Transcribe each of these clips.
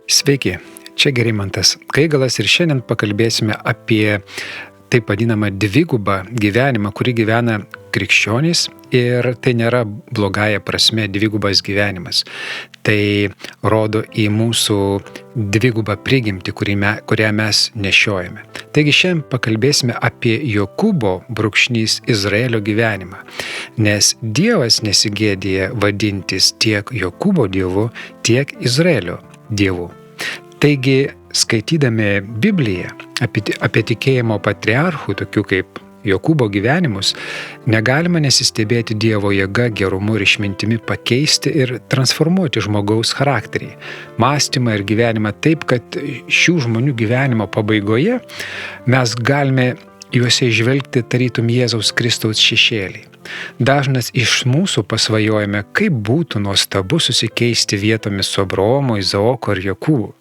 Sveiki, čia Gerimantas Kaigalas ir šiandien pakalbėsime apie taip vadinamą dvigubą gyvenimą, kurį gyvena krikščionys, ir tai nėra blogąja prasme dvigubas gyvenimas. Tai rodo į mūsų dvigubą prigimtį, kurią mes nešiojame. Taigi šiandien pakalbėsime apie Jokūbo / Izraelio gyvenimą, nes Dievas nesigėdija vadintis tiek Jokūbo Dievu, tiek Izraelio Dievu. Taigi, skaitydami Bibliją apie tikėjimo patriarchų, tokių kaip Jokūbo gyvenimus, negalima nesistebėti Dievo jėga, gerumu ir išmintimi pakeisti ir transformuoti žmogaus charakterį, mąstymą ir gyvenimą taip, kad šių žmonių gyvenimo pabaigoje mes galime juose įžvelgti tarytum Jėzaus Kristaus šešėlį. Dažnas iš mūsų pasvajojame, kaip būtų nuostabu susikeisti vietomis su Abraomu, Izaoku ir Jokūbu.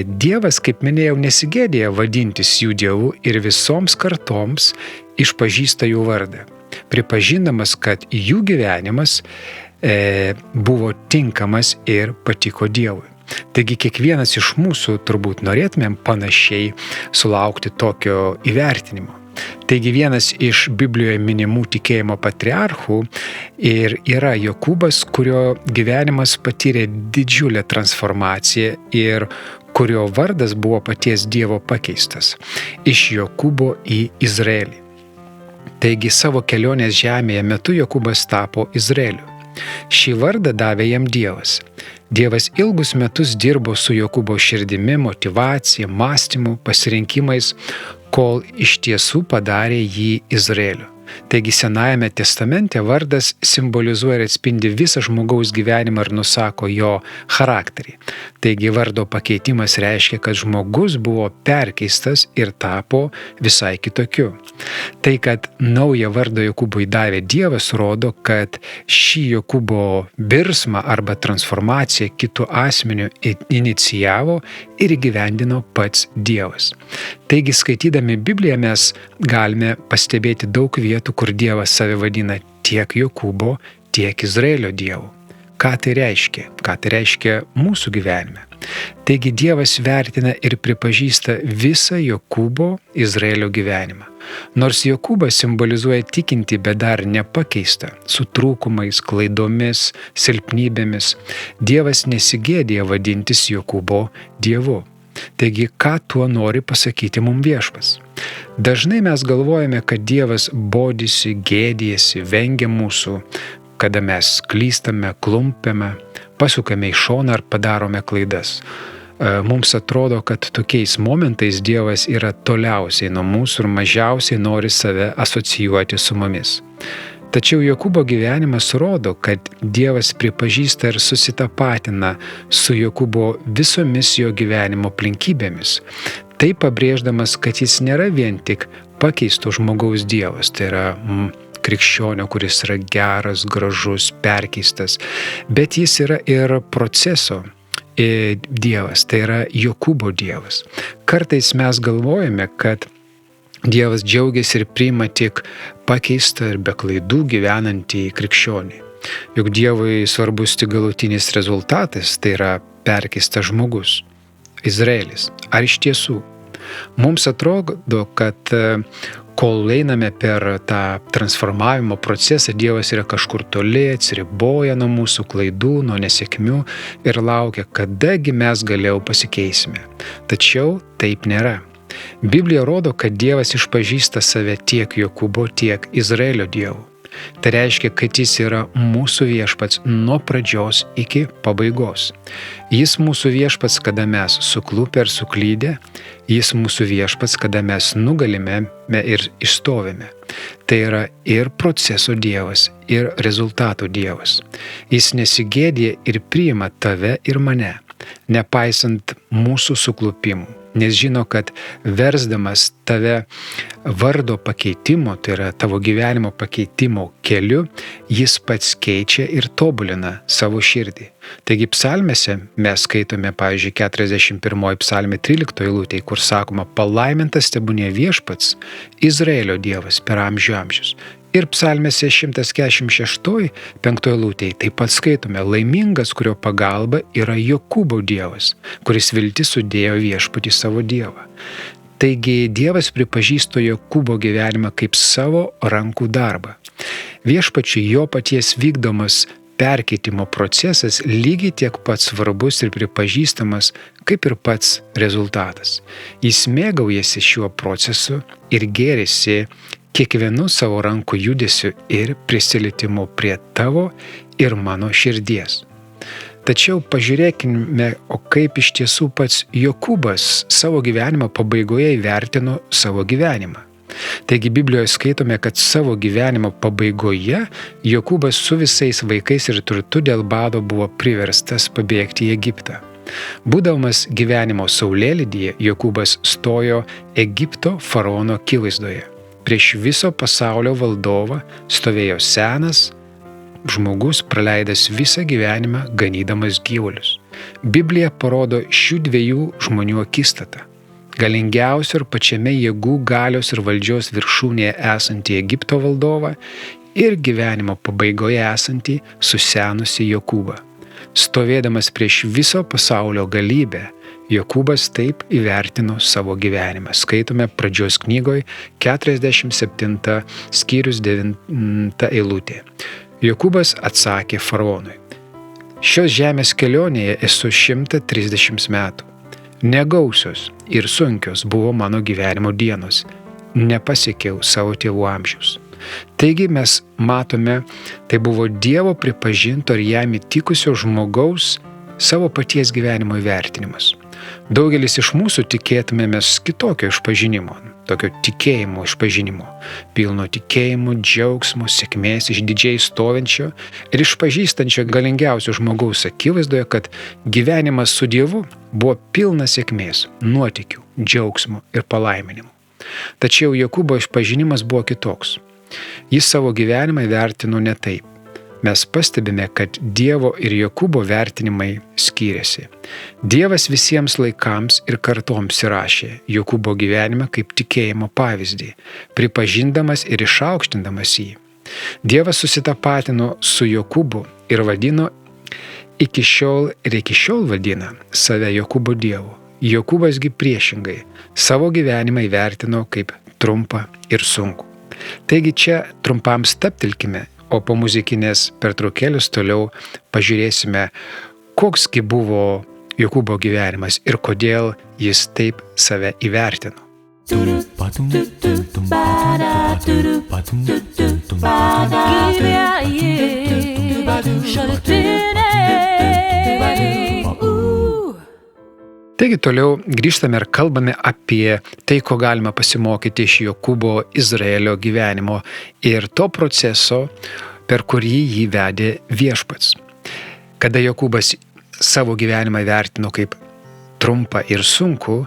Dievas, kaip minėjau, nesigėdija vadintis jų Dievu ir visoms kartoms išpažįsta jų vardą, pripažindamas, kad jų gyvenimas buvo tinkamas ir patiko Dievui. Taigi kiekvienas iš mūsų turbūt norėtumėm panašiai sulaukti tokio įvertinimo. Taigi vienas iš Biblijoje minimų tikėjimo patriarchų ir yra Jokūbas, kurio gyvenimas patyrė didžiulę transformaciją ir kurio vardas buvo paties Dievo pakeistas iš Jokūbo į Izraelį. Taigi savo kelionės žemėje metu Jokūbas tapo Izraeliu. Šį vardą davė jam Dievas. Dievas ilgus metus dirbo su Jokūbo širdimi, motyvacija, mąstymu, pasirinkimais, kol iš tiesų padarė jį Izraeliu. Taigi Senajame testamente vardas simbolizuoja ir atspindi visą žmogaus gyvenimą ir nusako jo charakterį. Taigi vardo pakeitimas reiškia, kad žmogus buvo perkeistas ir tapo visai kitokiu. Tai, kad naują vardą Jokūbui davė Dievas, rodo, kad šį Jokūbo virsmą arba transformaciją kitų asmenių inicijavo ir įgyvendino pats Dievas. Taigi, skaitydami Bibliją mes galime pastebėti daug vietų, kur Dievas save vadina tiek Jokūbo, tiek Izraelio Dievu. Ką tai reiškia? Ką tai reiškia mūsų gyvenime? Taigi Dievas vertina ir pripažįsta visą Jokūbo Izraelio gyvenimą. Nors Jokūbas simbolizuoja tikintį, bet dar nepakeistą, su trūkumais, klaidomis, silpnybėmis, Dievas nesigėdija vadintis Jokūbo Dievu. Taigi, ką tuo nori pasakyti mums Viešpats? Dažnai mes galvojame, kad Dievas bodisi, gėdijasi, vengia mūsų, kada mes klystame, klumpiame, pasukame į šoną ar padarome klaidas. Mums atrodo, kad tokiais momentais Dievas yra toliausiai nuo mūsų ir mažiausiai nori save asocijuoti su mumis. Tačiau Jokūbo gyvenimas rodo, kad Dievas pripažįsta ir susitapatina su Jokūbo visomis jo gyvenimo aplinkybėmis. Tai pabrėždamas, kad jis nėra vien tik pakeisto žmogaus Dievas, tai yra krikščionio, kuris yra geras, gražus, perkeistas, bet jis yra ir proceso Dievas, tai yra Jokūbo Dievas. Kartais mes galvojame, kad Dievas džiaugiasi ir priima tik pakeistą ir be klaidų gyvenantį krikščionį. Juk Dievui svarbus tik galutinis rezultatas, tai yra perkeistas žmogus, Izraelis. Ar iš tiesų? Mums atrodo, kad kol einame per tą transformavimo procesą, Dievas yra kažkur toli, atsiriboja nuo mūsų klaidų, nuo nesėkmių ir laukia, kadagi mes galiau pasikeisime. Tačiau taip nėra. Biblija rodo, kad Dievas išpažįsta save tiek Jokūbo, tiek Izraelio Dievu. Tai reiškia, kad jis yra mūsų Viešpats nuo pradžios iki pabaigos. Jis mūsų Viešpats, kada mes suklupę ir suklydę, jis mūsų Viešpats, kada mes nugalime ir išstovime. Tai yra ir proceso Dievas, ir rezultato Dievas. Jis nesigėdija ir priima tave ir mane. nepaisant mūsų suklupimų, nes žino, kad versdamas tave vardo pakeitimo, tai yra tavo gyvenimo pakeitimo keliu, jis pats keičia ir tobulina savo širdį. Taigi psalmėse mes skaitome, pavyzdžiui, 41 psalmė 13 eilutėje, kur sakoma, palaimintas tebūnie viešpats, Izraelio Dievas per amžių amžius. Ir psalmėse 146 5 eilutėje taip pat skaitome, laimingas, kurio pagalba yra Jokūbo Dievas, kuris viltis sudėjo viešpatį savo Dievą. Taigi Dievas pripažįsto Jokūbo gyvenimą kaip savo rankų darbą. Viešpačiui jo paties vykdomas perkeitimo procesas lygiai tiek pat svarbus ir pripažįstamas kaip ir pats rezultatas. Jis mėgaujasi šiuo procesu ir gėrisi kiekvienu savo rankų judesiu ir prisilietimu prie tavo ir mano širdies. Tačiau pažiūrėkime, o kaip iš tiesų pats Jokūbas savo gyvenimo pabaigoje įvertino savo gyvenimą. Taigi Biblijoje skaitome, kad savo gyvenimo pabaigoje Jokūbas su visais vaikais ir turtu dėl bado buvo priverstas pabėgti į Egiptą. Būdamas gyvenimo saulėlydyje, Jokūbas stojo Egipto faraono akivaizdoje. Prieš viso pasaulio valdovą stovėjo senas žmogus, praleidęs visą gyvenimą ganydamas gyvulius. Biblija parodo šių dviejų žmonių akistatą. Galingiausio ir pačiame jėgų, galios ir valdžios viršūnėje esantį Egipto valdovą ir gyvenimo pabaigoje esantį susenusį Jokūbą. Stovėdamas prieš viso pasaulio galybę, Jokūbas taip įvertino savo gyvenimą. Skaitome pradžios knygoje 47 skyrius 9 eilutė. Jokūbas atsakė faraonui, šios žemės kelionėje esu 130 metų. Negausios ir sunkios buvo mano gyvenimo dienos. Nepasiekiau savo tėvų amžiaus. Taigi mes matome, tai buvo Dievo pripažinto ir jam įtikusio žmogaus savo paties gyvenimo įvertinimas. Daugelis iš mūsų tikėtumėmės kitokio išpažinimo, tokio tikėjimo išpažinimo, pilno tikėjimo, džiaugsmo, sėkmės, išdidžiai stovinčio ir išpažįstančio galingiausio žmogaus akivaizdoje, kad gyvenimas su Dievu buvo pilnas sėkmės, nuotykių, džiaugsmo ir palaiminimų. Tačiau Jokūbo išpažinimas buvo kitoks. Jis savo gyvenimą vertino ne taip. Mes pastebime, kad Dievo ir Jokūbo vertinimai skyrėsi. Dievas visiems laikams ir kartoms įrašė Jokūbo gyvenimą kaip tikėjimo pavyzdį, pripažindamas ir išaukštindamas jį. Dievas susitapatino su Jokūbu ir vadino iki šiol vadina save Jokūbo Dievu. Jokūbasgi priešingai savo gyvenimą įvertino kaip trumpą ir sunkų. Taigi čia trumpam stabtelkime, o po muzikinės pertraukėlės toliau pažiūrėsime, koksgi buvo Jokūbo gyvenimas ir kodėl jis taip save įvertino. Taigi toliau grįžtame ir kalbame apie tai, ko galima pasimokyti iš Jokūbo Izraelio gyvenimo ir to proceso, per kurį jį vedė viešpats. Kada Jokūbas savo gyvenimą vertino kaip trumpą ir sunkų,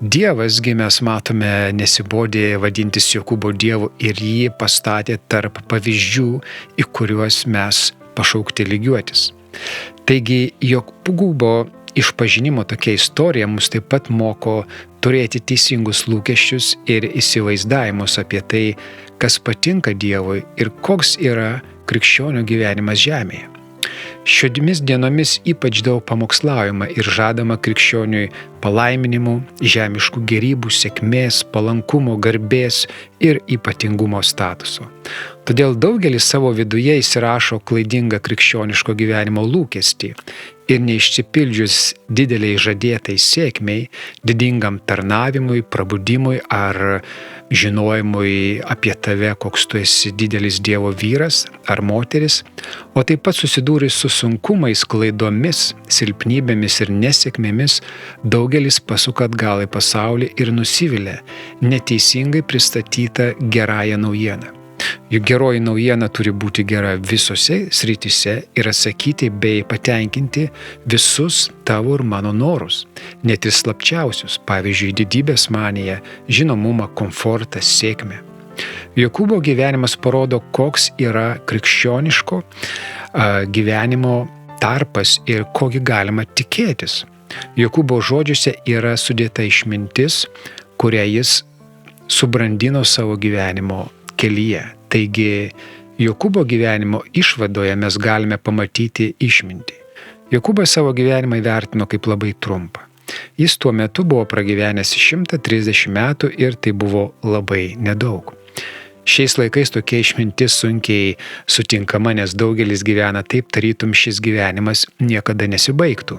Dievasgi mes matome nesibodė vadintis Jokūbo Dievu ir jį pastatė tarp pavyzdžių, į kuriuos mes pašaukti lygiuotis. Taigi Jokūbo išpažinimo tokia istorija mus taip pat moko turėti teisingus lūkesčius ir įsivaizdavimus apie tai, kas patinka Dievui ir koks yra krikščionio gyvenimas žemėje. Šiomis dienomis ypač daug pamokslaujama ir žadama krikščioniui palaiminimų, žemiškų gėrybų, sėkmės, palankumo, garbės ir ypatingumo statuso. Todėl daugelis savo viduje įsirašo klaidingą krikščioniško gyvenimo lūkestį ir neišsipildžius dideliai žadėtai sėkmei, didingam tarnavimui, prabudimui ar žinojimui apie tave, koks tu esi didelis Dievo vyras ar moteris, o taip pat susidūrus su sunkumais, klaidomis, silpnybėmis ir nesėkmėmis, daugelis pasuka atgal į pasaulį ir nusivilia neteisingai pristatytą gerąją naujieną. Juk geroji naujiena turi būti gera visose srityse ir atsakyti bei patenkinti visus tavo ir mano norus, net ir slapčiausius, pavyzdžiui, didybės maniją, žinomumą, komfortą, sėkmę. Jokūbo gyvenimas parodo, koks yra krikščioniško gyvenimo tarpas ir kogi galima tikėtis. Jokūbo žodžiuose yra sudėta išmintis, kurią jis subrandino savo gyvenimo kelyje. Taigi, Jokūbo gyvenimo išvadoje mes galime pamatyti išmintį. Jokūbas savo gyvenimą įvertino kaip labai trumpą. Jis tuo metu buvo pragyvenęs 130 metų ir tai buvo labai nedaug. Šiais laikais tokia išmintis sunkiai sutinkama, nes daugelis gyvena taip, tarytum šis gyvenimas niekada nesibaigtų.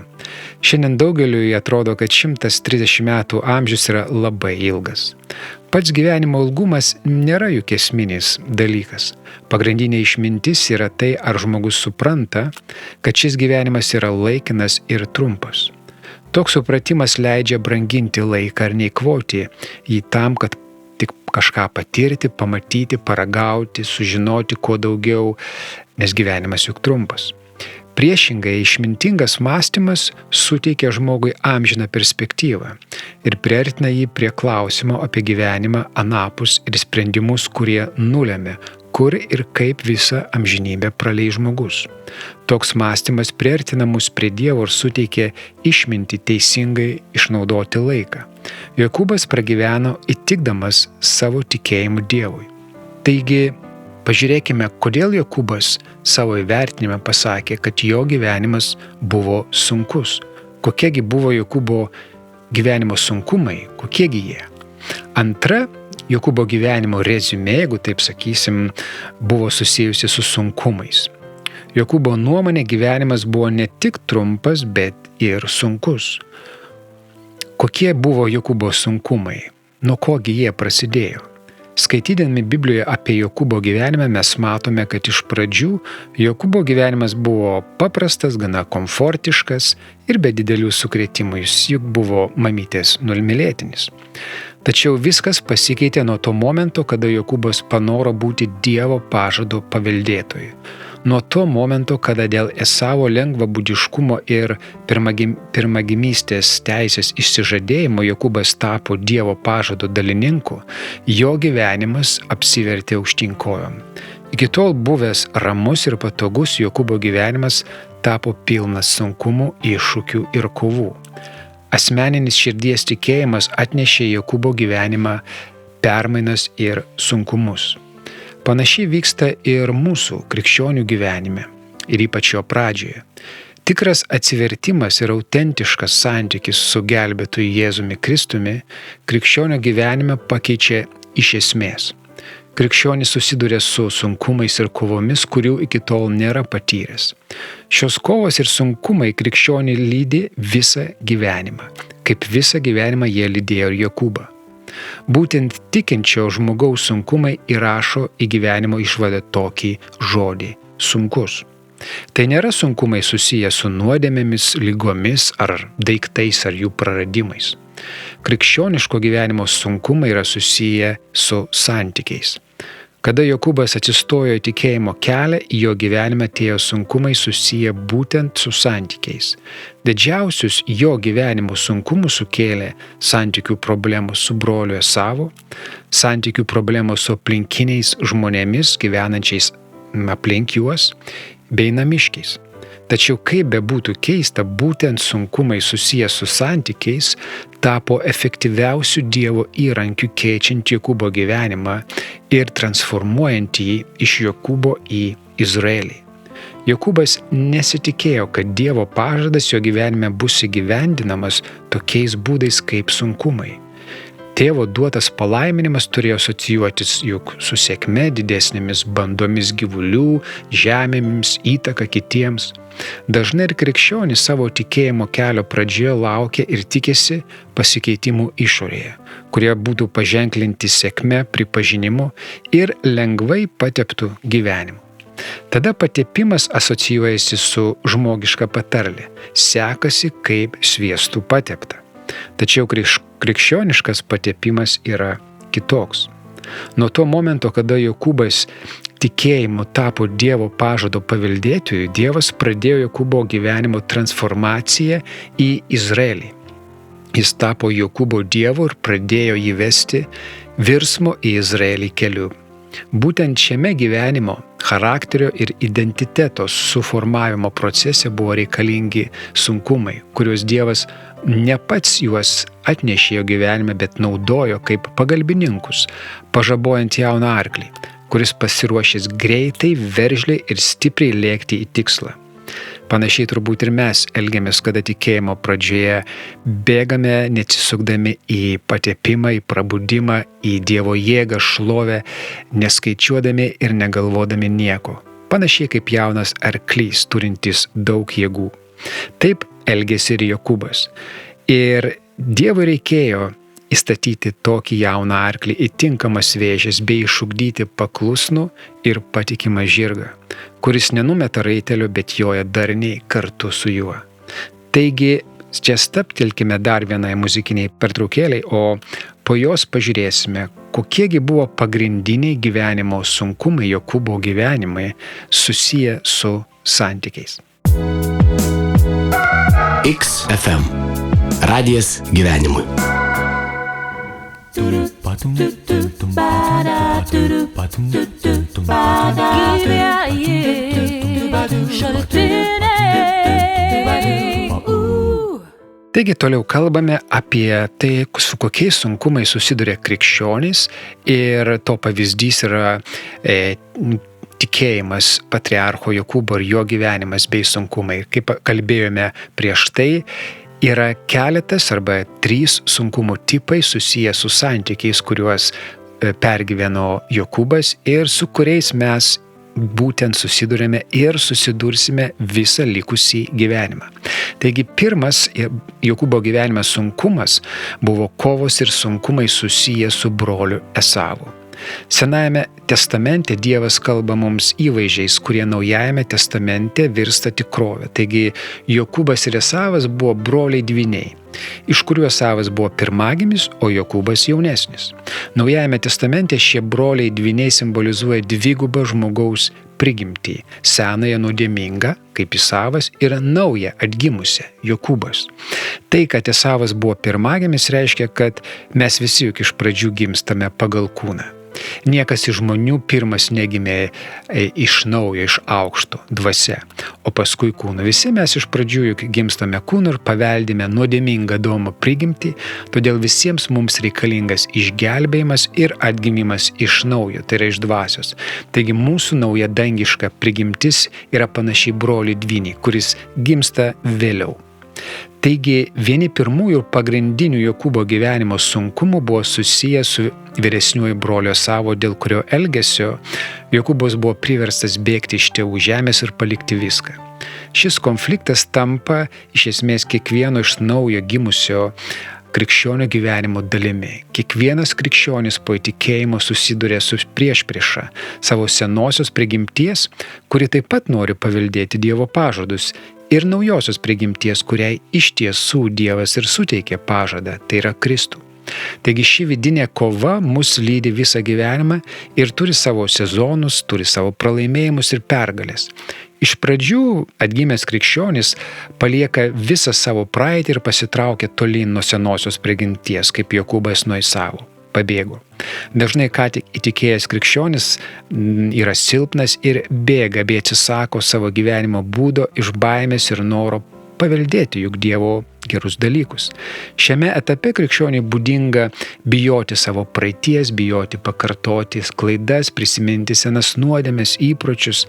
Šiandien daugeliui atrodo, kad 130 metų amžius yra labai ilgas. Pats gyvenimo ilgumas nėra juk esminis dalykas. Pagrindinė išmintis yra tai, ar žmogus supranta, kad šis gyvenimas yra laikinas ir trumpas. Toks supratimas leidžia branginti laiką ir neeikvoti jį tam, kad tik kažką patirti, pamatyti, paragauti, sužinoti kuo daugiau, nes gyvenimas juk trumpas. Priešingai, išmintingas mąstymas suteikia žmogui amžiną perspektyvą ir priartina jį prie klausimo apie gyvenimą anapus ir sprendimus, kurie nulemia, kur ir kaip visą amžinybę praleis žmogus. Toks mąstymas priartina mus prie Dievo ir suteikia išmintį teisingai išnaudoti laiką. Jokūbas pragyveno įtikdamas savo tikėjimu Dievui. Taigi, pažiūrėkime, kodėl Jokūbas savo įvertinime pasakė, kad jo gyvenimas buvo sunkus. Kokiegi buvo Jokūbo gyvenimo sunkumai, kokiegi jie. Antra, Jokūbo gyvenimo reziumė, jeigu taip sakysim, buvo susijusi su sunkumais. Jokūbo nuomonė gyvenimas buvo ne tik trumpas, bet ir sunkus. Kokie buvo Jokūbo sunkumai? Nuo kogi jie prasidėjo? Skaitydami Biblijoje apie Jokūbo gyvenimą mes matome, kad iš pradžių Jokūbo gyvenimas buvo paprastas, gana komfortiškas ir be didelių sukrėtimų. Jis juk buvo mamytės nulimylėtinis. Tačiau viskas pasikeitė nuo to momento, kada Jokūbas panoro būti Dievo pažado paveldėtoju. Nuo to momento, kada dėl Esavo lengvabūdiškumo ir pirmagimystės teisės išsižadėjimo Jokūbas tapo Dievo pažado dalininku, jo gyvenimas apsivertė aukštyn kojom. Iki tol buvęs ramus ir patogus Jokūbo gyvenimas tapo pilnas sunkumų, iššūkių ir kovų. Asmeninis širdies tikėjimas atnešė Jokūbo gyvenimą permainas ir sunkumus. Panašiai vyksta ir mūsų krikščionių gyvenime, ir ypač jo pradžioje. Tikras atsivertimas ir autentiškas santykis su gelbėtoju Jėzumi Kristumi krikščionio gyvenime pakeičia iš esmės. Krikščionis susiduria su sunkumais ir kovomis, kurių iki tol nėra patyręs. Šios kovos ir sunkumai krikščionį lydi visą gyvenimą, kaip visą gyvenimą jie lydėjo ir Jokūbą. Būtent tikinčio žmogaus sunkumai įrašo į gyvenimo išvadą tokį žodį – sunkus. Tai nėra sunkumai susiję su nuodėmėmis, lygomis ar daiktais ar jų praradimais. Krikščioniško gyvenimo sunkumai yra susiję su santykiais. Kada Jokūbas atsistojo į tikėjimo kelią, į jo gyvenimą atėjo sunkumai susiję būtent su santykiais. Didžiausius jo gyvenimo sunkumus sukėlė santykių problemos su broliu Esavu, santykių problemos su aplinkiniais žmonėmis gyvenančiais aplink juos, bei namiškiais. Tačiau kaip bebūtų keista, būtent sunkumai susiję su santykiais tapo efektyviausiu Dievo įrankiu keičiant Jokūbo gyvenimą ir transformuojant jį iš Jokūbo į Izraelį. Jokūbas nesitikėjo, kad Dievo pažadas jo gyvenime bus įgyvendinamas tokiais būdais kaip sunkumai. Tėvo duotas palaiminimas turėjo asocijuotis juk su sėkme, didesnėmis bandomis gyvulių, žemėmis, įtaka kitiems. Dažnai ir krikščionys savo tikėjimo kelio pradžioje laukia ir tikisi pasikeitimų išorėje, kurie būtų paženklinti sėkme, pripažinimu ir lengvai pateptų gyvenimu. Tada patepimas asocijuojasi su žmogiška patarlė – sekasi kaip sviestu patepta. Tačiau krikščioniškas patepimas yra kitoks. Nuo to momento, kada Jokūbas tikėjimu tapo Dievo pažado paveldėtojų, Dievas pradėjo Jokūbo gyvenimo transformaciją į Izraelį. Jis tapo Jokūbo Dievu ir pradėjo jį vesti virsmo į Izraelį keliu. Būtent šiame gyvenimo, charakterio ir identiteto suformavimo procese buvo reikalingi sunkumai, kuriuos Dievas ne pats juos atnešė jo gyvenime, bet naudojo kaip pagalbininkus, pažabojant jauną arklį, kuris pasiruošęs greitai, veržliai ir stipriai lėkti į tikslą. Panašiai turbūt ir mes elgiamės, kada tikėjimo pradžioje bėgame, neatsisukdami į patepimą, į prabudimą, į Dievo jėgą, šlovę, neskaičiuodami ir negalvodami nieko. Panašiai kaip jaunas arklys, turintis daug jėgų. Taip elgėsi ir Jokūbas. Ir Dievui reikėjo įstatyti tokį jauną arklį į tinkamas vėžes bei išugdyti paklusnų ir patikimą žirgą, kuris nenumeta raitelio, bet joja darniai kartu su juo. Taigi, čia stabtelkime dar vienai muzikiniai pertraukėliai, o po jos pažiūrėsime, kokiegi buvo pagrindiniai gyvenimo sunkumai, Jokūbo gyvenimai susiję su santykiais. XFM. Radijas gyvenimui. Taigi toliau kalbame apie tai, su kokiais sunkumais susiduria krikščionys, ir to pavyzdys yra tikėjimas patriarcho Jokūbo ir jo gyvenimas bei sunkumai. Kaip kalbėjome prieš tai, yra keletas arba 3 sunkumų tipai susiję su santykiais, kuriuos pergyveno Jokūbas ir su kuriais mes būtent susidurėme ir susidursime visą likusį gyvenimą. Taigi pirmas Jokūbo gyvenime sunkumas buvo kovos ir sunkumai susiję su broliu Esavu. Senajame testamente Dievas kalba mums įvaizdžiais, kurie Naujajame testamente virsta tikrovė. Taigi Jokūbas ir Esavas buvo broliai dvyniai, iš kurių Esavas buvo pirmagimis, o Jokūbas jaunesnis. Naujajame testamente šie broliai dvyniai simbolizuoja dvigubą žmogaus prigimtį, senąją nuodėmingą, kaip Esavas, ir naują atgimusią, Jokūbas. Tai, kad Esavas buvo pirmagimis, reiškia, kad mes visi juk iš pradžių gimstame pagal kūną. Niekas iš žmonių pirmas negimė iš naujo, iš aukšto, dvasia, o paskui kūnu. Visi mes iš pradžių juk gimstame kūnu ir paveldime nuodėmingą Adomo prigimtį, todėl visiems mums reikalingas išgelbėjimas ir atgimimas iš naujo, tai yra iš dvasios. Taigi mūsų nauja dangiška prigimtis yra panašiai broliui dvyniai, kuris gimsta vėliau. Taigi vieni pirmųjų pagrindinių Jokūbo gyvenimo sunkumų buvo susiję su vyresniuoju broliu Esavu, dėl kurio elgesio Jokūbas buvo priverstas bėgti iš tėvų žemės ir palikti viską. Šis konfliktas tampa iš esmės kiekvieno iš naujo gimusio krikščionio gyvenimo dalimi. Kiekvienas krikščionis po įtikėjimo susiduria su priešprieša savo senosios prigimties, kuri taip pat nori paveldėti Dievo pažadus, ir naujosios prigimties, kuriai iš tiesų Dievas ir suteikė pažadą, tai yra Kristų. Taigi ši vidinė kova mus lydi visą gyvenimą ir turi savo sezonus, turi savo pralaimėjimus ir pergalės. Iš pradžių atgimęs krikščionis palieka visą savo praeitį ir pasitraukia tolyn nuo senosios prigimties, kaip Jokūbas nuo Esavo. Pabėgo. Dažnai ką tik įtikėjęs krikščionis yra silpnas ir bėga bei atsisako savo gyvenimo būdo iš baimės ir noro paveldėti juk Dievo gerus dalykus. Šiame etape krikščioniui būdinga bijoti savo praeities, bijoti pakartoti klaidas, prisiminti senas nuodėmes, įpročius.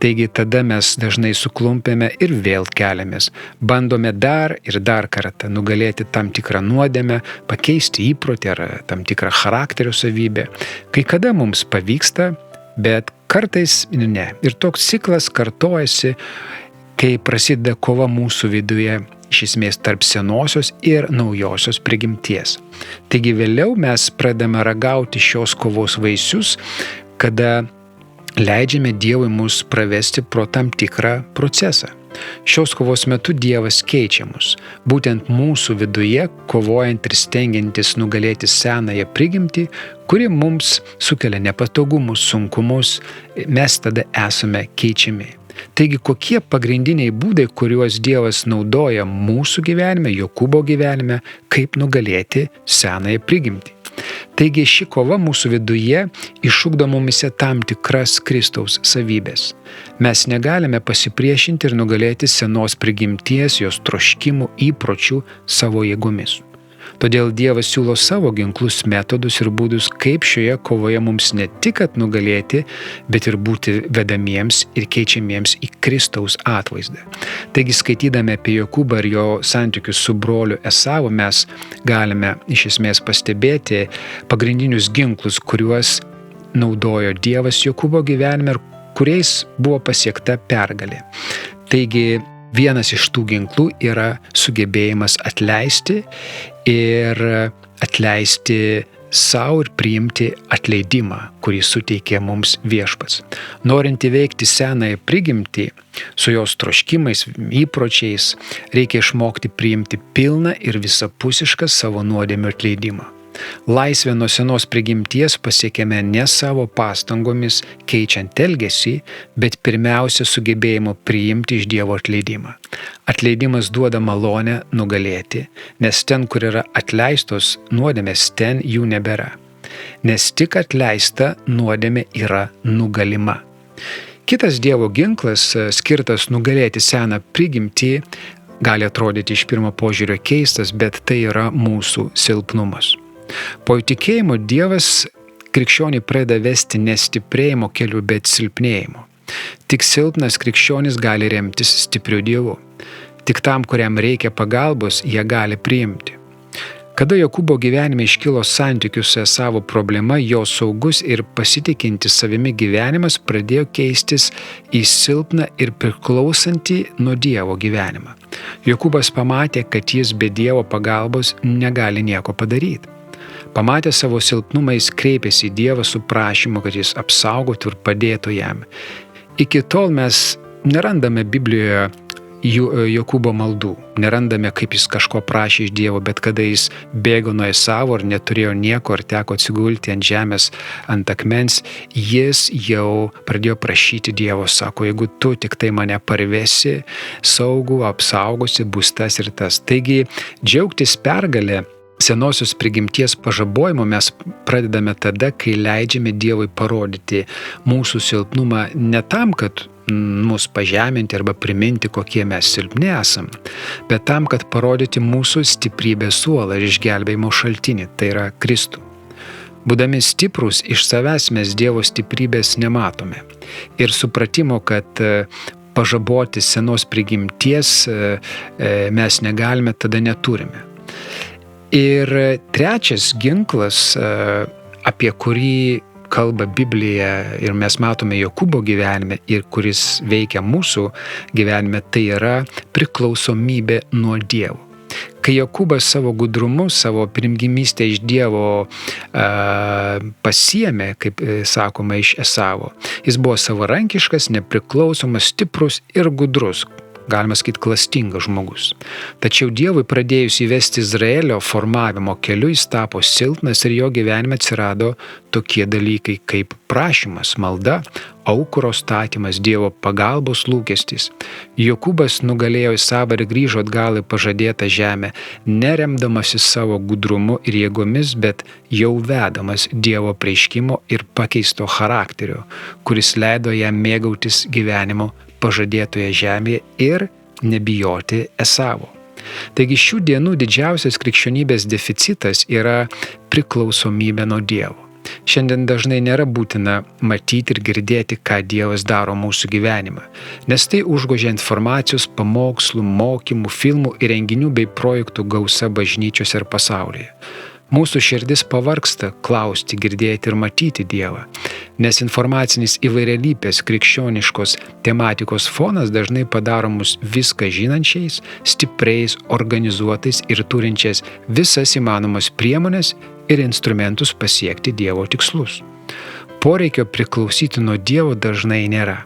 Taigi tada mes dažnai suklumpėme ir vėl keliamės. Bandome dar ir dar kartą nugalėti tam tikrą nuodėmę, pakeisti įprotį ar tam tikrą charakterio savybę. Kai kada mums pavyksta, bet kartais ne. Ir toks ciklas kartojasi, kai prasideda kova mūsų viduje, iš esmės tarp senosios ir naujosios prigimties. Taigi vėliau mes pradame ragauti šios kovos vaisius, kada leidžiame Dievui mus pravesti pro tam tikrą procesą. Šios kovos metu Dievas keičia mus. Būtent mūsų viduje, kovojant ir stengiantis nugalėti senąją prigimtį, kuri mums sukelia nepatogumus, sunkumus, mes tada esame keičiami. Taigi, kokie pagrindiniai būdai, kuriuos Dievas naudoja mūsų gyvenime, Jokūbo gyvenime, kaip nugalėti senąją prigimtį? Taigi, ši kova mūsų viduje išugdo mumise tam tikras Kristaus savybės. Mes negalime pasipriešinti ir nugalėti senos prigimties, jos troškimų, įpročių savo jėgomis. Todėl Dievas siūlo savo ginklus, metodus ir būdus, kaip šioje kovoje mums ne tik nugalėti, bet ir būti vedamiems ir keičiamiems į Kristaus atvaizdą. Taigi, skaitydami apie Jokūbą ir jo santykius su broliu Esavu, mes galime iš esmės pastebėti pagrindinius ginklus, kuriuos naudojo Dievas Jokūbo gyvenime ir kuriais buvo pasiekta pergalė. Taigi, vienas iš tų ginklų yra sugebėjimas atleisti ir atleisti savo ir priimti atleidimą, kurį suteikė mums Viešpats. Norint įveikti senąją prigimtį su jos troškimais, įpročiais, reikia išmokti priimti pilną ir visapusišką savo nuodėmių atleidimą. Laisvę nuo senos prigimties pasiekėme ne savo pastangomis keičiant elgesį, bet pirmiausia sugebėjimu priimti iš Dievo atleidimą. Atleidimas duoda malonę nugalėti, nes ten, kur yra atleistos nuodėmės, ten jų nebėra. Nes tik atleista nuodėmė yra nugalima. Kitas Dievo ginklas, skirtas nugalėti seną prigimtį, gali atrodyti iš pirmo požiūrio keistas, bet tai yra mūsų silpnumas. Po įtikėjimo Dievas krikščionį pradeda vesti ne stiprėjimo keliu, bet silpnėjimo. Tik silpnas krikščionis gali remtis stipriu Dievu. Tik tam, kuriam reikia pagalbos, jie gali priimti. Kada Jokūbo gyvenime iškilo santykių su Esavo problema, jo saugus ir pasitikintis savimi gyvenimas pradėjo keistis į silpną ir priklausantį nuo Dievo gyvenimą. Jokūbas pamatė, kad jis be Dievo pagalbos negali nieko padaryti. Pamatę savo silpnumą, jis kreipėsi į Dievą su prašymu, kad jis apsaugotų ir padėtų jam. Iki tol mes nerandame Biblijoje Jokūbo maldų, nerandame, kaip jis kažko prašė iš Dievo, bet kada jis bėgo nuo Esavo ir neturėjo nieko ir teko atsigulti ant žemės, ant akmens, jis jau pradėjo prašyti Dievo, sako, jeigu tu tik tai mane parvesi, saugų, apsaugosi, bus tas ir tas. Taigi, džiaugtis pergalę senosios prigimties pažabojimo mes pradedame tada, kai leidžiame Dievui parodyti mūsų silpnumą ne tam, kad mus pažeminti arba priminti, kokie mes silpni esam, bet tam, kad parodyti mūsų stiprybės suolą ir išgelbėjimo šaltinį, tai yra Kristų. Būdami stiprus, iš savęs mes Dievo stiprybės nematome. Ir supratimo, kad pažaboti senos prigimties mes negalime, tada neturime. Ir trečias ginklas, apie kurį kalba Biblija ir mes matome Jokūbo gyvenime ir kuris veikia mūsų gyvenime, tai yra priklausomybė nuo Dievo. Kai Jokūbas savo gudrumu, savo pirmgimystę iš Dievo pasiėmė, kaip sakoma, iš Esavo, jis buvo savarankiškas, nepriklausomas, stiprus ir gudrus. Galima sakyti, klastingas žmogus. Tačiau Dievui pradėjus įvesti Izraelio formavimo keliu, jis tapo silpnas ir jo gyvenime atsirado tokie dalykai kaip prašymas, malda, aukuro statymas, Dievo pagalbos lūkestis. Jokūbas nugalėjo Esavą ir grįžo atgal į pažadėtą žemę, neremdamasis savo gudrumu ir jėgomis, bet jau vedamas Dievo apreiškimo ir pakeisto charakterio, kuris leido jam mėgautis gyvenimo pažadėtoje žemėje ir nebijoti Esavo. Taigi šių dienų didžiausias krikščionybės deficitas yra priklausomybė nuo Dievo. Šiandien dažnai nėra būtina matyti ir girdėti, ką Dievas daro mūsų gyvenimą, nes tai užgožia informacijos, pamokslų, mokymų, filmų ir renginių bei projektų gausa bažnyčiose ir pasaulyje. Mūsų širdis pavargsta klausti, girdėti ir matyti Dievą, nes informacinis įvairialypės krikščioniškos tematikos fonas dažnai padaro mus viską žinančiais, stipriais, organizuotais ir turinčiais visas įmanomas priemonės ir instrumentus pasiekti Dievo tikslus. Poreikio priklausyti nuo Dievo dažnai nėra.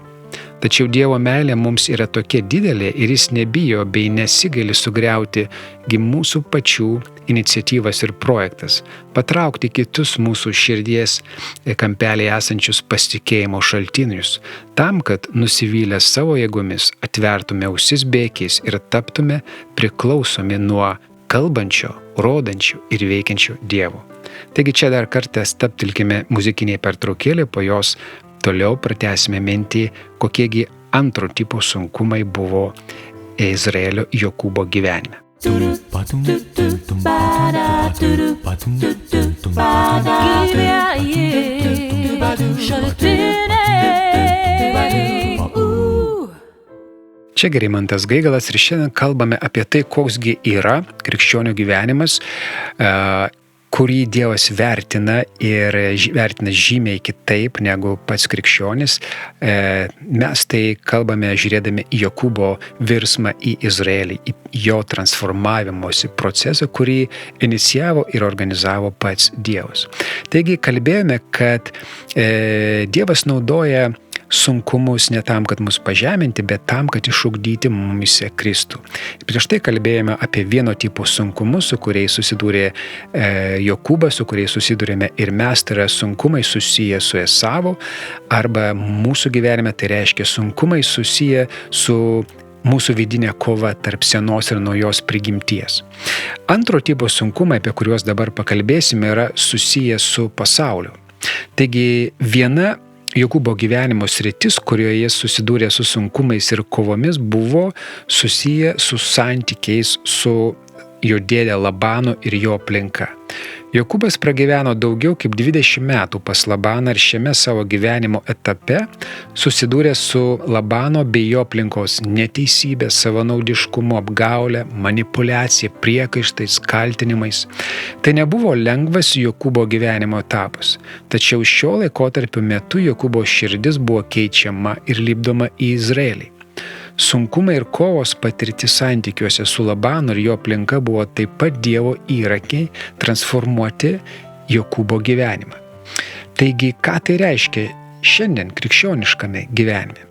Tačiau Dievo meilė mums yra tokia didelė ir jis nebijo bei nesigaili sugriauti mūsų pačių iniciatyvas ir projektas – patraukti kitus mūsų širdies kampelėje esančius pasitikėjimo šaltinius, tam, kad nusivylę savo jėgomis atvertume ausis be akis ir taptume priklausomi nuo kalbančio, rodančio ir veikiančio Dievo. Taigi čia dar kartą stabtelkime muzikinėje pertraukėlė, po jos toliau pratęsime mintį, kokiegi antro tipo sunkumai buvo Izraelio Jokūbo gyvenime. Čia Gerimantas Gaigalas ir šiandien kalbame apie tai, koksgi yra krikščionių gyvenimas, kurį Dievas vertina ir vertina žymiai kitaip negu pats krikščionis. Mes tai kalbame žiūrėdami į Jokūbo virsmą į Izraelį, į jo transformavimosi procesą, kurį inicijavo ir organizavo pats Dievas. Taigi kalbėjome, kad Dievas naudoja sunkumus ne tam, kad mus pažeminti, bet tam, kad išugdyti mumise Kristų. Prieš tai kalbėjome apie vieno tipo sunkumus, su kuriais susidūrė Jokūbas, su kuriais susidūrėme ir mes, tai yra sunkumai susiję su Esavu, arba mūsų gyvenime tai reiškia sunkumai susiję su mūsų vidinė kova tarp senos ir naujos prigimties. Antro tipo sunkumai, apie kuriuos dabar pakalbėsime, yra susiję su pasauliu. Taigi viena Jokūbo gyvenimo sritis, kurioje jis susidūrė su sunkumais ir kovomis, buvo susiję su santykiais su jo dėdė Labanu ir jo aplinka. Jokūbas pragyveno daugiau kaip 20 metų pas Labaną ir šiame savo gyvenimo etape susidūrė su Labano bei jo aplinkos neteisybė, savanaudiškumu, apgaule, manipuliacija, priekaištais, kaltinimais. Tai nebuvo lengvas Jokūbo gyvenimo etapas, tačiau šio laikotarpio metu Jokūbo širdis buvo keičiama ir lipdoma į Izraelį. Sunkumai ir kovos patirti santykiuose su Labanu ir jo aplinka buvo taip pat Dievo įrankiai transformuoti Jokūbo gyvenimą. Taigi, ką tai reiškia šiandien krikščioniškame gyvenime?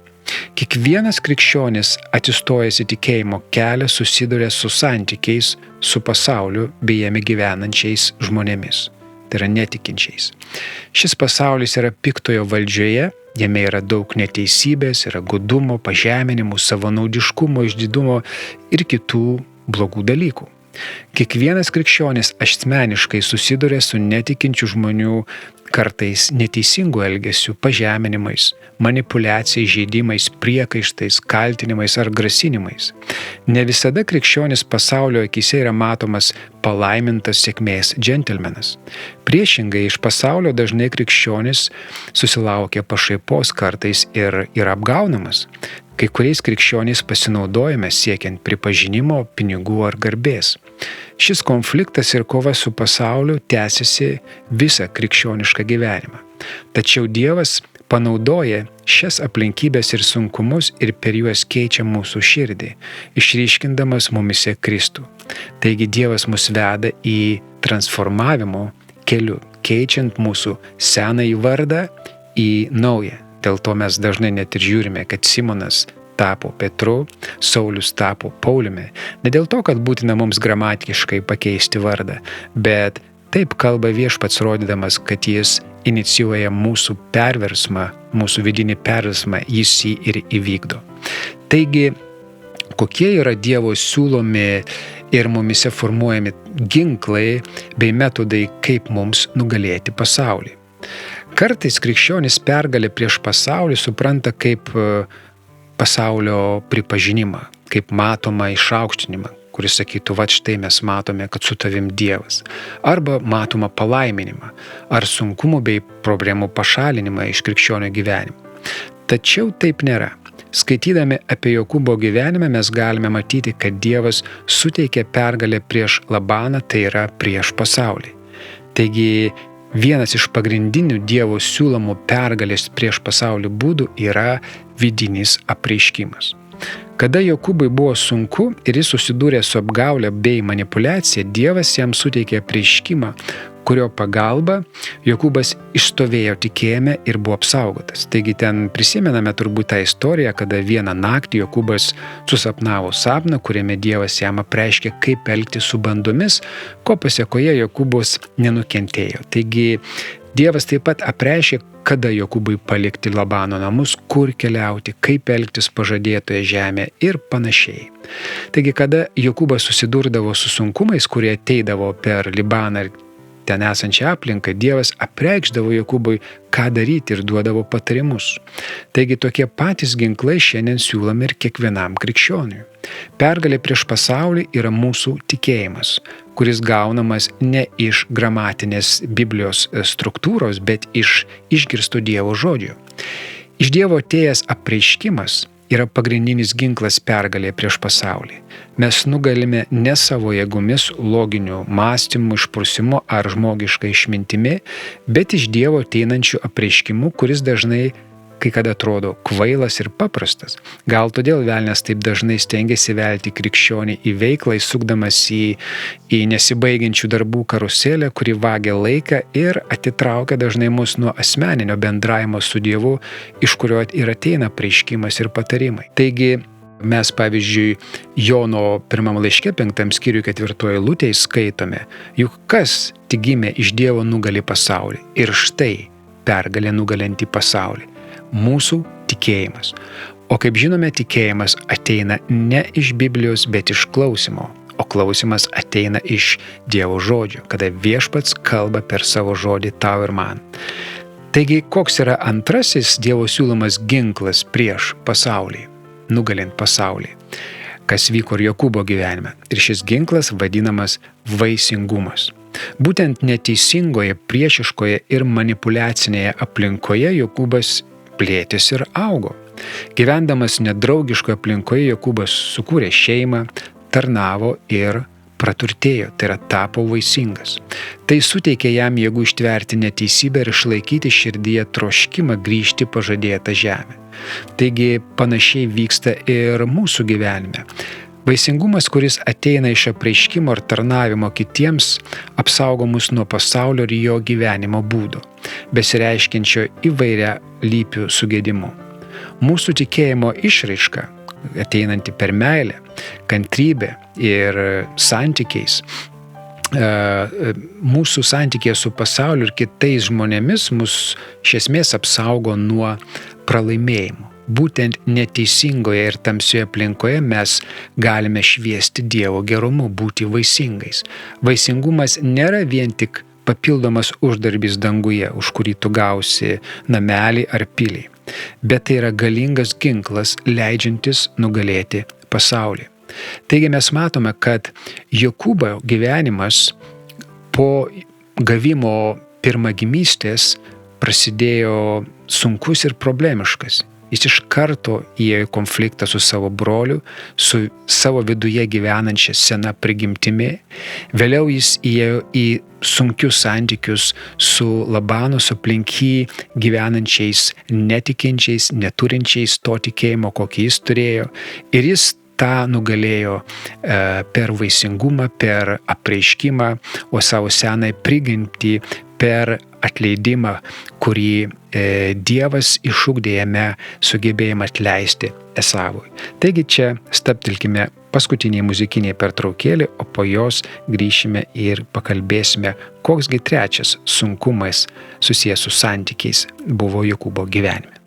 Kiekvienas krikščionis atsistojęs į tikėjimo kelią susiduria su santykiais su pasauliu bei jame gyvenančiais žmonėmis. Tai yra netikinčiais. Šis pasaulis yra piktojo valdžioje. Jame yra daug neteisybės, yra godumo, pažeminimų, savanaudiškumo, išdidumo ir kitų blogų dalykų. Kiekvienas krikščionis asmeniškai susiduria su netikinčių žmonių kartais neteisingų elgesių, pažeminimais, manipuliacijai, žeidimais, priekaištais, kaltinimais ar grasinimais. Ne visada krikščionis pasaulio akyse yra matomas palaimintas sėkmės džentelmenas. Priešingai, iš pasaulio dažnai krikščionis susilaukia pašaipos, kartais ir yra apgaunamas. Kai kuriais krikščionys pasinaudojame siekiant pripažinimo, pinigų ar garbės. Šis konfliktas ir kova su pasauliu tęsiasi visą krikščionišką gyvenimą. Tačiau Dievas panaudoja šias aplinkybės ir sunkumus ir per juos keičia mūsų širdį, išryškindamas mumise Kristų. Taigi Dievas mus veda į transformavimo keliu, keičiant mūsų senąjį vardą į naują. Dėl to mes dažnai net ir žiūrime, kad Simonas tapo Petru, Saulius tapo Pauliumi. Ne dėl to, kad būtina mums gramatiškai pakeisti vardą, bet taip kalba Viešpats rodydamas, kad jis inicijuoja mūsų perversmą, mūsų vidinį perversmą, jis jį ir įvykdo. Taigi, kokie yra Dievo siūlomi ir mumise formuojami ginklai bei metodai, kaip mums nugalėti pasaulį? Kartais krikščionis pergalę prieš pasaulį supranta kaip pasaulio pripažinimą, kaip matomą išaukštinimą, kuris sakytų, va štai mes matome, kad su tavim Dievas, arba matomą palaiminimą, ar sunkumų bei problemų pašalinimą iš krikščionio gyvenimo. Tačiau taip nėra. Skaitydami apie Jokūbo gyvenimą mes galime matyti, kad Dievas suteikia pergalę prieš Labaną, tai yra prieš pasaulį. Taigi, vienas iš pagrindinių Dievo siūlomų pergalės prieš pasaulį būdų yra vidinis apreiškimas. Kada Jokūbui buvo sunku ir jis susidūrė su apgaule bei manipuliacija, Dievas jam suteikė apreiškimą, kurio pagalba Jokūbas išstovėjo tikėjime ir buvo apsaugotas. Taigi ten prisimename turbūt tą istoriją, kada vieną naktį Jokūbas susapnavo sapną, kuriame Dievas jam apreiškė, kaip elgtis su bandomis, ko pasėkoje Jokūbas nenukentėjo. Taigi Dievas taip pat apreiškė, kada Jokūbui palikti Labano namus, kur keliauti, kaip elgtis pažadėtoje žemėje ir panašiai. Taigi, kada Jokūbas susidurdavo su sunkumais, kurie ateidavo per Libaną ir ten esančią aplinką, Dievas apreikšdavo Jokūbui, ką daryti ir duodavo patarimus. Taigi tokie patys ginklai šiandien siūlomi ir kiekvienam krikščioniui. Pergalė prieš pasaulį yra mūsų tikėjimas, kuris gaunamas ne iš gramatinės Biblijos struktūros, bet iš išgirsto Dievo žodžio. Iš Dievo atėjęs apreiškimas yra pagrindinis ginklas pergalė prieš pasaulį. Mes nugalime ne savo jėgomis, loginiu mąstymu, išprusimu ar žmogiška išmintimi, bet iš Dievo ateinančių apreiškimų, kuris dažnai kai kada atrodo kvailas ir paprastas. Gal todėl velnias taip dažnai stengiasi velti krikščionį į veiklą, įsukdamas į nesibaigiančių darbų karuselę, kuri vagia laiką ir atitraukia dažnai mus nuo asmeninio bendravimo su Dievu, iš kurio ir ateina apreiškimas ir patarimai. Taigi, mes, pavyzdžiui, Jono 1 laiške 5 skyriui 4 eilutėje skaitome, juk kas tik gimė iš Dievo nugali pasaulį. Ir štai pergalė nugalinti pasaulį. Mūsų tikėjimas. O kaip žinome, tikėjimas ateina ne iš Biblijos, bet iš klausimo. O klausimas ateina iš Dievo žodžio, kada Viešpats kalba per savo žodį tau ir man. Taigi, koks yra antrasis Dievo siūlomas ginklas prieš pasaulį, nugalint pasaulį, kas vyko ir Jokūbo gyvenime. Ir šis ginklas vadinamas vaisingumas. Būtent neteisingoje, priešiškoje ir manipuliacinėje aplinkoje Jokūbas plėtėsi ir augo. Gyvendamas nedraugiškoje aplinkoje Jokūbas sukūrė šeimą, tarnavo ir praturtėjo, tai yra tapo vaisingas. Tai suteikė jam jėgų ištverti neteisybę ir išlaikyti širdyje troškimą grįžti pažadėtą žemę. Taigi panašiai vyksta ir mūsų gyvenime. Vaisingumas, kuris ateina iš apreiškimo ir tarnavimo kitiems, apsaugo mus nuo pasaulio ir jo gyvenimo būdo, besireiškiančio įvairia lypių sugedimu. Mūsų tikėjimo išraiška, ateinanti per meilę, kantrybę ir santykiais, mūsų santykėje su pasauliu ir kitais žmonėmis mus iš esmės apsaugo nuo pralaimėjimų. Būtent neteisingoje ir tamsioje aplinkoje mes galime šviesti Dievo gerumu, būti vaisingais. Vaisingumas nėra vien tik papildomas uždarbis danguje, už kurį tu gausi namelį ar pilį, bet tai yra galingas ginklas, leidžiantis nugalėti pasaulį. Taigi mes matome, kad Jokūbo gyvenimas po gavimo pirmagimystės prasidėjo sunkus ir problemiškas. Jis iš karto įėjo į konfliktą su savo broliu, su savo viduje gyvenančia sena prigimtimi. Vėliau jis įėjo į sunkius santykius su Labanu, su aplink jį gyvenančiais netikinčiais, neturinčiais to tikėjimo, kokį jis turėjo. Ir jis tą nugalėjo per vaisingumą, per apreiškimą, o savo senai prigimtį per atleidimą, kurį Dievas išugdė jame sugebėjimą atleisti Esavui. Taigi čia stabtelkime paskutiniai muzikiniai pertraukėlį, o po jos grįšime ir pakalbėsime, koksgi trečias sunkumas susijęs su santykiais buvo Jokūbo gyvenime.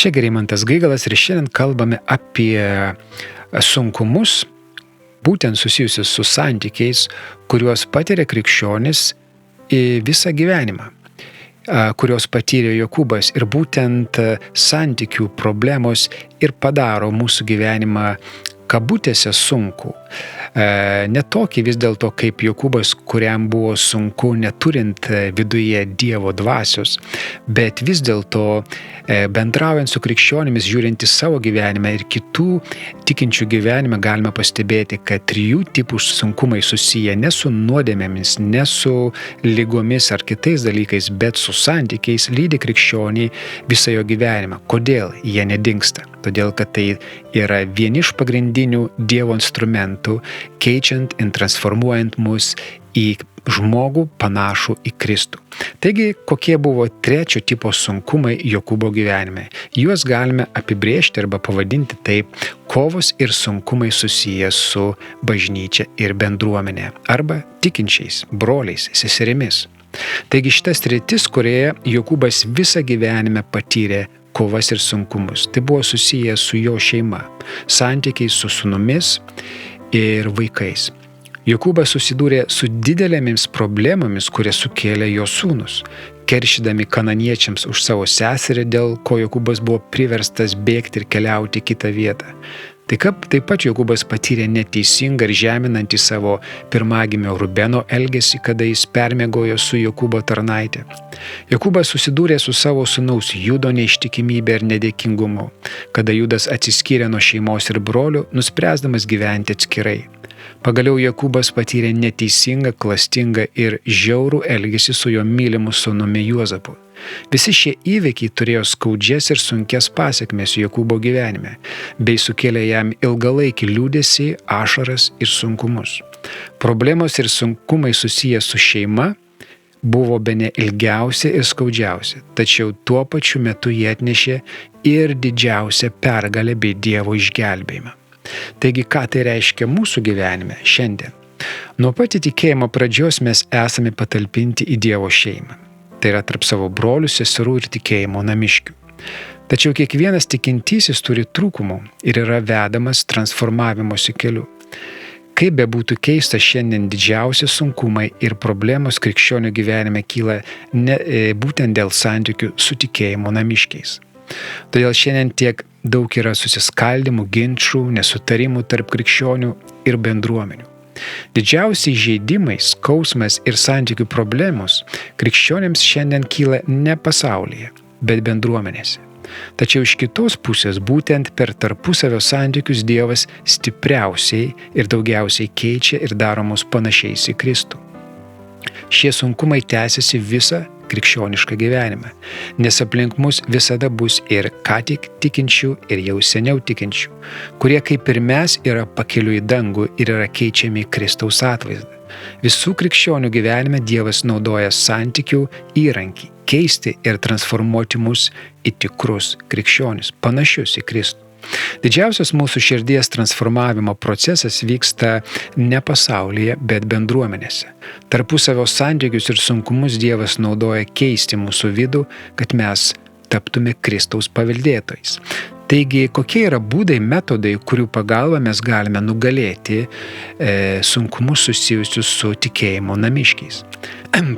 Čia Gerimantas Gaigalas ir šiandien kalbame apie sunkumus, būtent susijusius su santykiais, kuriuos patiria krikščionis visą gyvenimą, kurios patyrė Jokūbas, ir būtent santykių problemos ir padaro mūsų gyvenimą kabutėse sunku. Ne tokį vis dėlto kaip Jokūbas, kuriam buvo sunku neturint viduje Dievo dvasios, bet vis dėlto bendraujant su krikščionimis, žiūrint į savo gyvenimą ir kitų tikinčių gyvenimą, galime pastebėti, kad 3 tipų sunkumai susiję ne su nuodėmėmis, ne su lygomis ar kitais dalykais, bet su santykiais lydi krikščionį visą jo gyvenimą. Kodėl jie nedingsta? Todėl, kad tai yra vieni iš pagrindinių Dievo instrumentų, keičiant ir transformuojant mus į žmogų panašų į Kristų. Taigi, kokie buvo 3 tipo sunkumai Jokūbo gyvenime? Juos galime apibrėžti arba pavadinti taip: kovos ir sunkumai susiję su bažnyčia ir bendruomenė arba tikinčiais, broliais, seserimis. Taigi šitas sritis, kurioje Jokūbas visą gyvenimą patyrė kovas ir sunkumus. Tai buvo susiję su jo šeima, santykiais su sūnumis ir vaikais. Jokūbas susidūrė su didelėmis problemomis, kurias sukėlė jo sūnus, keršydami kananiečiams už savo seserį, dėl ko Jokūbas buvo priverstas bėgti ir keliauti į kitą vietą. Taip pat Jokūbas patyrė neteisingą ir žeminantį savo pirmagimio Rubeno elgesį, kada jis permiegojo su Jokūbo tarnaitė. Jokūbas susidūrė su savo sūnaus Judo neištikimybė ir nedėkingumu, kada Judas atsiskyrė nuo šeimos ir brolių, nuspręsdamas gyventi atskirai. Pagaliau Jokūbas patyrė neteisingą, klastingą ir žiaurų elgesį su jo mylimu sūnumi Juozapu. Visi šie įvykiai turėjo skaudžias ir sunkias pasekmes Jokūbo gyvenime, bei sukėlė jam ilgalaikį liūdesį, ašaras ir sunkumus. Problemos ir sunkumai susiję su šeima buvo bene ilgiausia ir skaudžiausia, tačiau tuo pačiu metu jie atnešė ir didžiausią pergalę bei Dievo išgelbėjimą. Taigi, ką tai reiškia mūsų gyvenime šiandien? Nuo pat tikėjimo pradžios mes esame patalpinti į Dievo šeimą. Tai yra tarp savo brolių, seserų ir tikėjimo namiškių. Tačiau kiekvienas tikintysis turi trūkumų ir yra vedamas transformavimosi keliu. Kaip bebūtų keista, šiandien didžiausi sunkumai ir problemos krikščionių gyvenime kyla būtent dėl santykių su tikėjimo namiškiais. Todėl šiandien tiek daug yra susiskaldimų, ginčų, nesutarimų tarp krikščionių ir bendruomenių. Didžiausiai žaidimai, skausmas ir santykių problemos krikščionėms šiandien kyla ne pasaulyje, bet bendruomenėse. Tačiau iš kitos pusės būtent per tarpusavio santykius Dievas stipriausiai ir daugiausiai keičia ir daro mus panašiais į Kristų. Šie sunkumai tęsiasi visą krikščionišką gyvenimą, nes aplink mus visada bus ir ką tik tikinčių, ir jau seniau tikinčių, kurie kaip ir mes yra pakeliui į dangų ir yra keičiami Kristaus atvaizdą. Visų krikščionių gyvenime Dievas naudoja santykių įrankį keisti ir transformuoti mus į tikrus krikščionis, panašius į Kristų. Didžiausias mūsų širdies transformavimo procesas vyksta ne pasaulyje, bet bendruomenėse. Tarpusavio santykius ir sunkumus Dievas naudoja keisti mūsų vidų, kad mes taptume Kristaus paveldėtojais. Taigi, kokie yra būdai, metodai, kurių pagalba mes galime nugalėti sunkumus susijusius su tikėjimo namiškiais?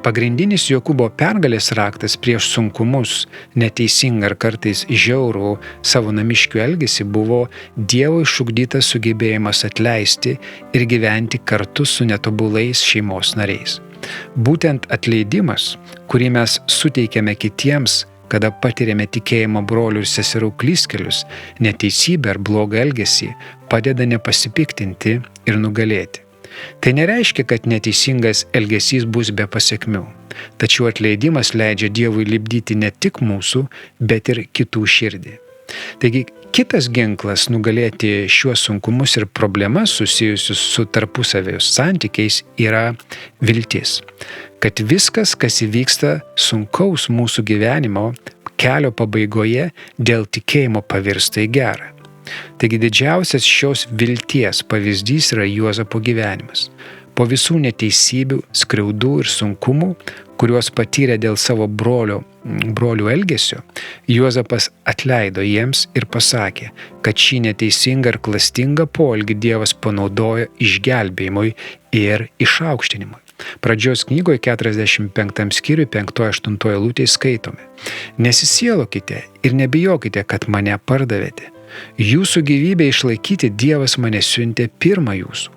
Pagrindinis Jokūbo pergalės raktas prieš sunkumus, neteisingą ar kartais žiaurų savo namiškių elgesį buvo Dievo išugdytas sugebėjimas atleisti ir gyventi kartu su netobulais šeimos nariais. Būtent atleidimas, kurį mes suteikiame kitiems, kada patiriame tikėjimo brolių ir seserų klystkelius, neteisybę ar blogą elgesį, padeda nepasipiktinti ir nugalėti. Tai nereiškia, kad neteisingas elgesys bus be pasekmių. Tačiau atleidimas leidžia Dievui lipdyti ne tik mūsų, bet ir kitų širdį. Taigi, kitas ginklas nugalėti šiuos sunkumus ir problemas susijusius su tarpusavio santykiais yra viltis. Kad viskas, kas įvyksta sunkaus mūsų gyvenimo kelio pabaigoje, dėl tikėjimo pavirsta į gerą. Taigi didžiausias šios vilties pavyzdys yra Juozapo gyvenimas. Po visų neteisybių, skriaudų ir sunkumų, kuriuos patyrė dėl savo brolių elgesio, Juozapas atleido jiems ir pasakė, kad šį neteisingą ir klastingą poelgį Dievas panaudojo išgelbėjimui ir išaukštinimui. Pradžios knygoje 45 skyriui 5-8 eilutėje skaitome: Nesisielokite ir nebijokite, kad mane pardavėte. Jūsų gyvybę išlaikyti Dievas mane siuntė pirmą jūsų.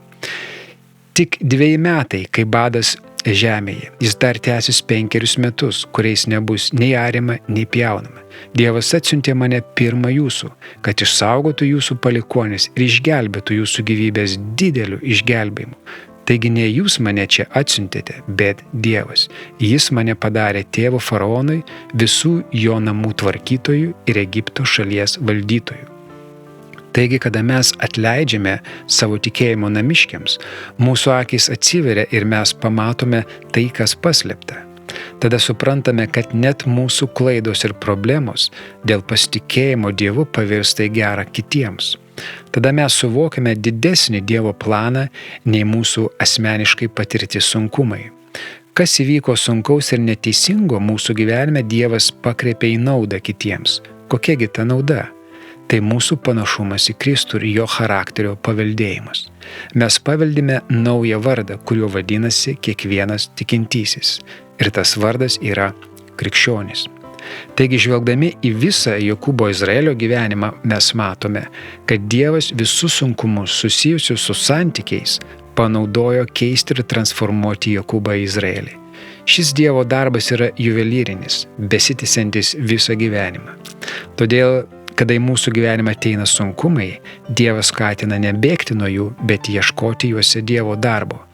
Tik 2 metai, kai badas žemėje, jis dar tęsis 5 metus, kuriais nebus nei ariama, nei pjaunama. Dievas atsiuntė mane pirmą jūsų, kad išsaugotų jūsų palikuonis ir išgelbėtų jūsų gyvybės dideliu išgelbėjimu. Taigi ne jūs mane čia atsiuntėte, bet Dievas. Jis mane padarė tėvu faraonui, visų jo namų tvarkytojų ir Egipto šalies valdytojų. Taigi, kada mes atleidžiame savo tikėjimo namiškiams, mūsų akys atsiveria ir mes pamatome tai, kas paslėpta. Tada suprantame, kad net mūsų klaidos ir problemos dėl pasitikėjimo Dievu pavirsta į gerą kitiems. Tada mes suvokiame didesnį Dievo planą nei mūsų asmeniškai patirti sunkumai. Kas įvyko sunkaus ir neteisingo mūsų gyvenime, Dievas pakreipė į naudą kitiems. Kokiagi ta nauda? Tai mūsų panašumas į Kristų ir jo charakterio paveldėjimas. Mes paveldime naują vardą, kuriuo vadinasi kiekvienas tikintysis. Ir tas vardas yra krikščionis. Taigi, žvelgdami į visą Jokūbo Izraelio gyvenimą, mes matome, kad Dievas visus sunkumus susijusius su santykiais panaudojo keisti ir transformuoti Jokūbą į Izraelį. Šis Dievo darbas yra juvelyrinis, besitęsiantis visą gyvenimą. Todėl, kada į mūsų gyvenimą ateina sunkumai, Dievas skatina nebėgti nuo jų, bet ieškoti juose Dievo darbo,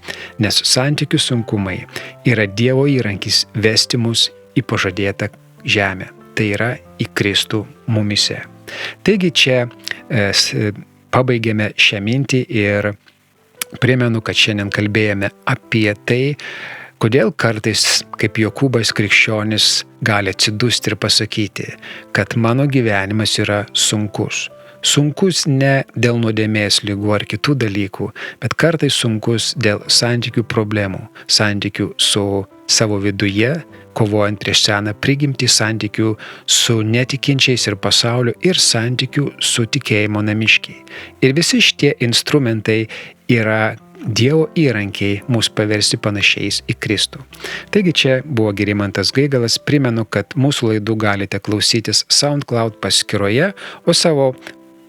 nes santykių sunkumai yra Dievo įrankis vesti mus į pažadėtą žemę, tai yra į Kristų mumyse. Taigi čia pabaigėme šią mintį ir primenu, kad šiandien kalbėjome apie tai, kodėl kartais, kaip Jokūbas krikščionis, gali atsidusti ir pasakyti, kad mano gyvenimas yra sunkus. Sunkus ne dėl nuodėmės ligų ar kitų dalykų, bet kartais sunkus dėl santykių problemų, santykių su savo viduje, kovojant prieš seną prigimtį, santykių su netikinčiais ir pasauliu ir santykių su tikėjimo namiškiai. Ir visi šitie instrumentai yra Dievo įrankiai mus paversti panašiais į Kristų. Taigi čia buvo Gerimantas Gaigalas. Primenu, kad mūsų laidų galite klausytis SoundCloud paskyroje, o savo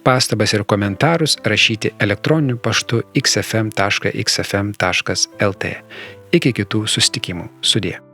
pastabas ir komentarus rašyti elektroniniu paštu xfm.xfm.lt. Iki kitų susitikimų. Sudie.